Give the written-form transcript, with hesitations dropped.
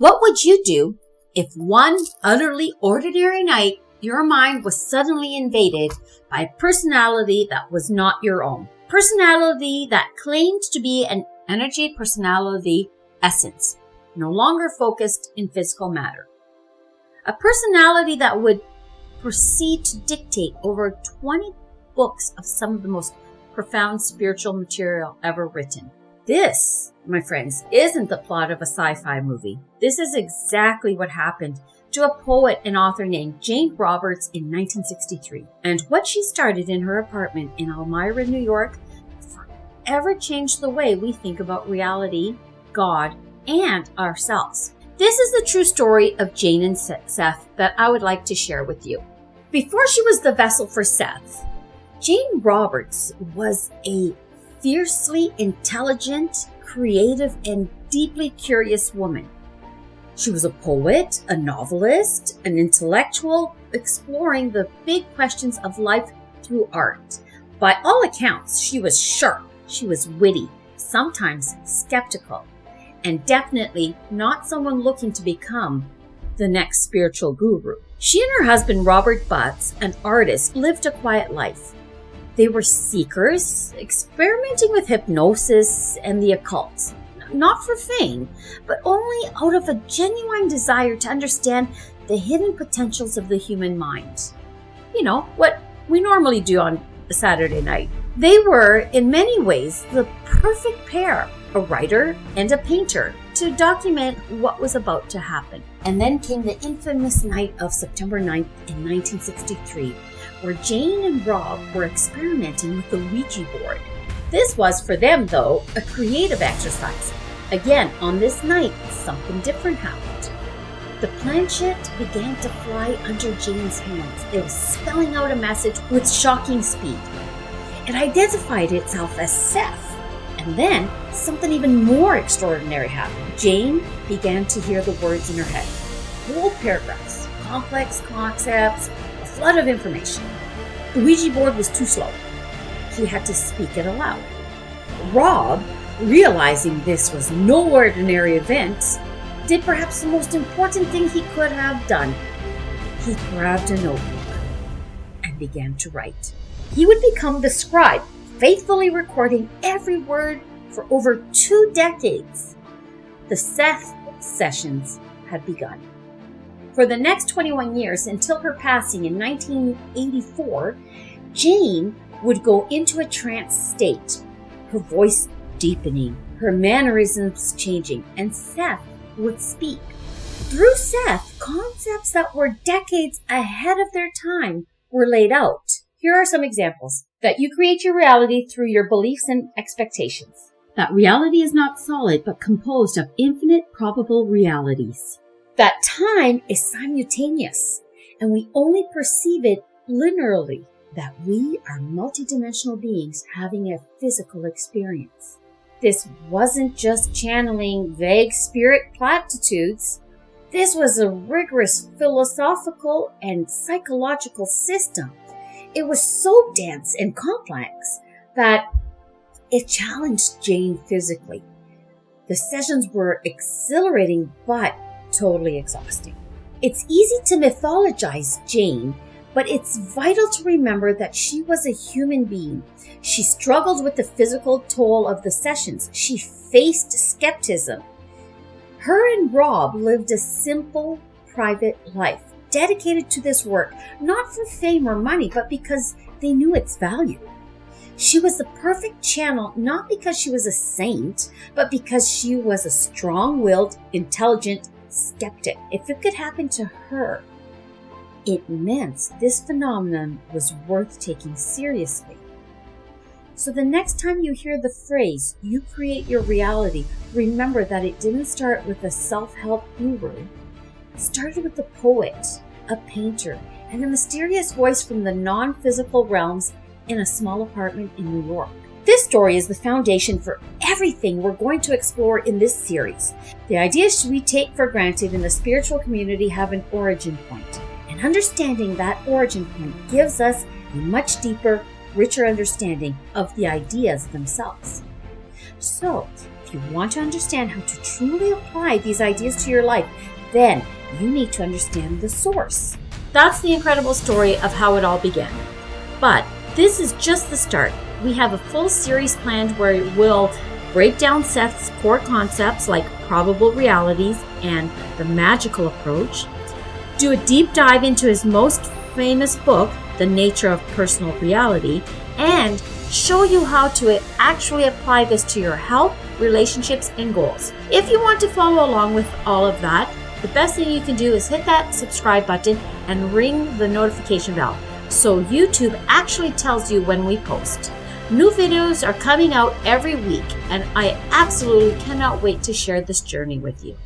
What would you do if one utterly ordinary night your mind was suddenly invaded by a personality that was not your own? Personality that claimed to be an energy personality essence, no longer focused in physical matter. A personality that would proceed to dictate over 20 books of some of the most profound spiritual material ever written. This, my friends, isn't the plot of a sci-fi movie. This is exactly what happened to a poet and author named Jane Roberts in 1963. And what she started in her apartment in Elmira, New York, forever changed the way we think about reality, God, and ourselves. This is the true story of Jane and Seth that I would like to share with you. Before she was the vessel for Seth, Jane Roberts was a fiercely intelligent, creative, and deeply curious woman. She was a poet, a novelist, an intellectual, exploring the big questions of life through art. By all accounts, she was sharp, she was witty, sometimes skeptical, and definitely not someone looking to become the next spiritual guru. She and her husband, Robert Butts, an artist, lived a quiet life. They were seekers, experimenting with hypnosis and the occult, not for fame, but only out of a genuine desire to understand the hidden potentials of the human mind. You know, what we normally do on a Saturday night. They were, in many ways, the perfect pair, a writer and a painter, to document what was about to happen. And then came the infamous night of September 9th in 1963, where Jane and Rob were experimenting with the Ouija board. This was, for them though, a creative exercise. Again, on this night, something different happened. The planchette began to fly under Jane's hands. It was spelling out a message with shocking speed. It identified itself as Seth. And then, something even more extraordinary happened. Jane began to hear the words in her head. Whole paragraphs, complex concepts, a flood of information. The Ouija board was too slow. He had to speak it aloud. Rob, realizing this was no ordinary event, did perhaps the most important thing he could have done. He grabbed a notebook and began to write. He would become the scribe, faithfully recording every word for over 2 decades. The Seth sessions had begun. For the next 21 years, until her passing in 1984, Jane would go into a trance state, her voice deepening, her mannerisms changing, and Seth would speak. Through Seth, concepts that were decades ahead of their time were laid out. Here are some examples. That you create your reality through your beliefs and expectations. That reality is not solid, but composed of infinite probable realities. That time is simultaneous, and we only perceive it linearly. That we are multidimensional beings having a physical experience. This wasn't just channeling vague spirit platitudes. This was a rigorous philosophical and psychological system. It was so dense and complex that it challenged Jane physically. The sessions were exhilarating but totally exhausting. It's easy to mythologize Jane, but it's vital to remember that she was a human being. She struggled with the physical toll of the sessions. She faced skepticism. Her and Rob lived a simple, private life, dedicated to this work, not for fame or money, but because they knew its value. She was the perfect channel, not because she was a saint, but because she was a strong-willed, intelligent skeptic. If it could happen to her, it meant this phenomenon was worth taking seriously. So the next time you hear the phrase, you create your reality, remember that it didn't start with a self-help guru. It started with a poet, a painter, and a mysterious voice from the non-physical realms in a small apartment in New York. This story is the foundation for everything we're going to explore in this series. The ideas we take for granted in the spiritual community have an origin point, and understanding that origin point gives us a much deeper, richer understanding of the ideas themselves. So, if you want to understand how to truly apply these ideas to your life, then you need to understand the source. That's the incredible story of how it all began. But this is just the start. We have a full series planned where we'll break down Seth's core concepts like probable realities and the magical approach, do a deep dive into his most famous book, The Nature of Personal Reality, and show you how to actually apply this to your health, relationships, and goals. If you want to follow along with all of that, the best thing you can do is hit that subscribe button and ring the notification bell so YouTube actually tells you when we post. New videos are coming out every week, and I absolutely cannot wait to share this journey with you.